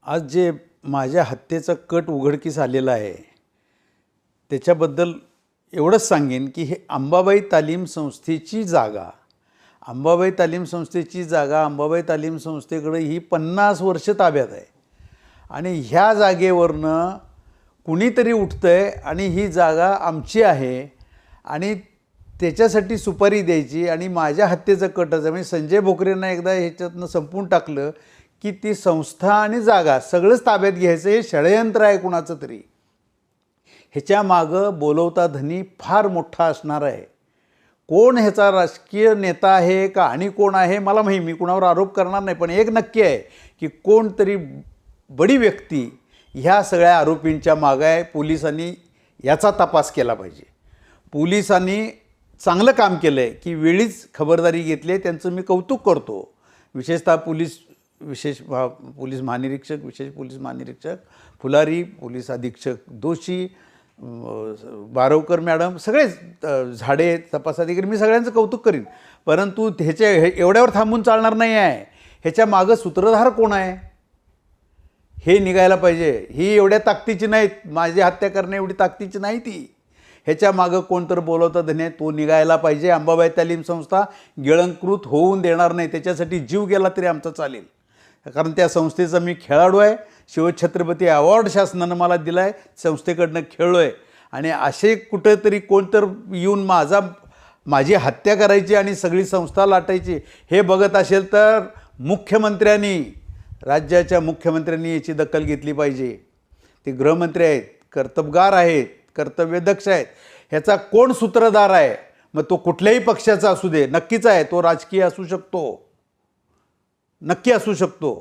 आज जे माझ्या हत्येचा कट उघडकीस आलेला आहे त्याच्याबद्दल एवढंच सांगेन की हे अंबाबाई तालीम संस्थेची जागा अंबाबाई तालीम संस्थेकडे ही 50 वर्ष ताब्यात आहे आणि ह्या जागेवरनं कुणीतरी उठतं आहे आणि ही जागा आमची आहे आणि त्याच्यासाठी सुपारी द्यायची आणि माझ्या हत्येचं कटच आहे. म्हणजे संजय भोकरेंना एकदा ह्याच्यातनं संपवून टाकलं की ती संस्था आणि जागा सगळंच ताब्यात घ्यायचं हे षडयंत्र आहे कुणाचं तरी. ह्याच्या मागं बोलवता धनी फार मोठा असणार आहे. कोण ह्याचा राजकीय नेता आहे का आणि कोण आहे मला माहीत, मी कुणावर आरोप करणार नाही, पण एक नक्की आहे की कोणतरी बडी व्यक्ती ह्या सगळ्या आरोपींच्या मागं आहे. पोलिसांनी याचा तपास केला पाहिजे. पोलिसांनी चांगलं काम केलं आहे की वेळीच खबरदारी घेतली आहे, त्यांचं मी कौतुक करतो. विशेषतः विशेष पोलीस महानिरीक्षक फुलारी, पोलीस अधीक्षक दोशी, बारवकर मॅडम, सगळेच झाडे तपास अधिकारी, मी सगळ्यांचं कौतुक करीन. परंतु एवढ्यावर थांबून चालणार नाही आहे. ह्याच्या मागं सूत्रधार कोण आहे हे निघायला पाहिजे. ही एवढ्या ताकदीची नाहीत, माझी हत्या करणे एवढी ताकदीची नाही ती. ह्याच्या मागं कोणतर बोलवता धन्य तो निघायला पाहिजे. अंबाबाई तालीम संस्था गिळंकृत होऊन देणार नाही. त्याच्यासाठी जीव गेला तरी आमचा चालेल, कारण त्या संस्थेचा मी खेळाडू आहे. शिवछत्रपती अवॉर्ड शासनानं मला दिला आहे, संस्थेकडनं खेळलो आहे. आणि असे कुठंतरी कोणतर येऊन माझी हत्या करायची आणि सगळी संस्था लाटायची हे बघत असेल तर राज्याच्या मुख्यमंत्र्यांनी याची दखल घेतली पाहिजे. ते गृहमंत्री आहेत, कर्तबगार आहेत, कर्तव्यदक्ष आहेत. ह्याचा कोण सूत्रधार आहे, मग तो कुठल्याही पक्षाचा असू दे, नक्कीच आहे तो राजकीय असू शकतो, नक्की असू शकतो.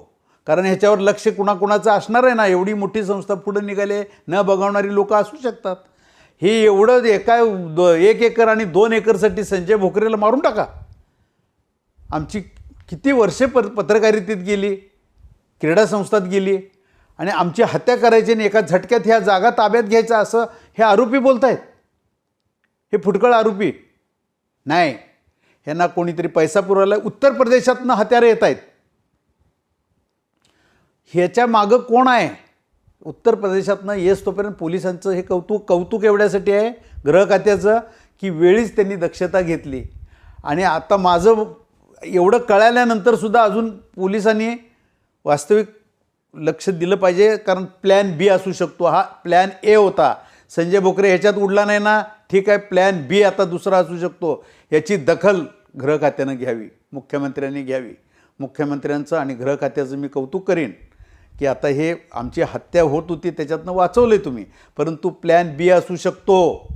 कारण ह्याच्यावर लक्ष कुणाकुणाचं असणार आहे ना. एवढी मोठी संस्था पुढे निघाले न बघवणारी लोक असू शकतात. हे एवढं 1 एकर आणि 2 एकरसाठी संजय भोकरेला मारून टाका. आमची किती वर्षे पत्रकारितेत गेली, क्रीडा संस्थात गेली आणि आमची हत्या करायची आणि एका झटक्यात ह्या जागा ताब्यात घ्यायचा असं हे आरोपी बोलत आहेत. हे फुटकळ आरोपी नाही. ह्यांना कोणीतरी पैसा पुरवला. उत्तर प्रदेशातनं हत्यारे येत आहेत. ह्याच्या मागं कोण आहे? उत्तर प्रदेशातनं येस तोपर्यंत पोलिसांचं हे कौतुक एवढ्यासाठी आहे गृह खात्याचं की वेळीच त्यांनी दक्षता घेतली. आणि आता माझं एवढं कळाल्यानंतर सुद्धा अजून पोलिसांनी वास्तविक लक्ष दिलं पाहिजे. कारण प्लॅन बी असू शकतो. हा प्लॅन ए होता. संजय भोकरे ह्याच्यात उडला नाही ना, ठीक आहे, प्लॅन बी आता दुसरा असू शकतो. याची दखल गृह खात्यानं घ्यावी, मुख्यमंत्र्यांनी घ्यावी. मुख्यमंत्र्यांचं आणि गृह खात्याचं मी कौतुक करीन की आता हे आमची हत्या होत होती त्याच्यातनं वाचवलं आहे तुम्ही, परंतु प्लॅन बी असू शकतो.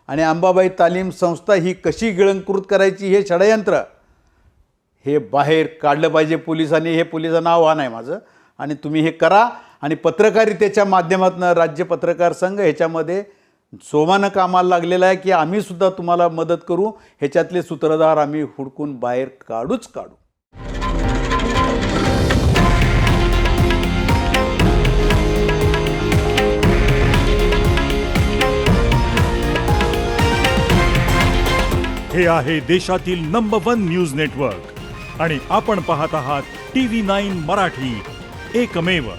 आणि अंबाबाई तालीम संस्था ही कशी गिळंकृत करायची हे षडयंत्र हे बाहेर काढलं पाहिजे पोलिसांनी. हे पोलिसांना आव्हान आहे माझं. आणि तुम्ही हे करा. आणि पत्रकारितेच्या माध्यमातून राज्य पत्रकार संघ ह्याच्यामध्ये सोमानं कामाला लागलेला आहे की आम्ही सुद्धा तुम्हाला मदत करू. ह्याच्यातले सूत्रधार आम्ही हुडकून बाहेर काढू. हे आहे देशातील नंबर 1 न्यूज नेटवर्क आणि आपण पाहत आहात TV9 मराठी, एकमेव.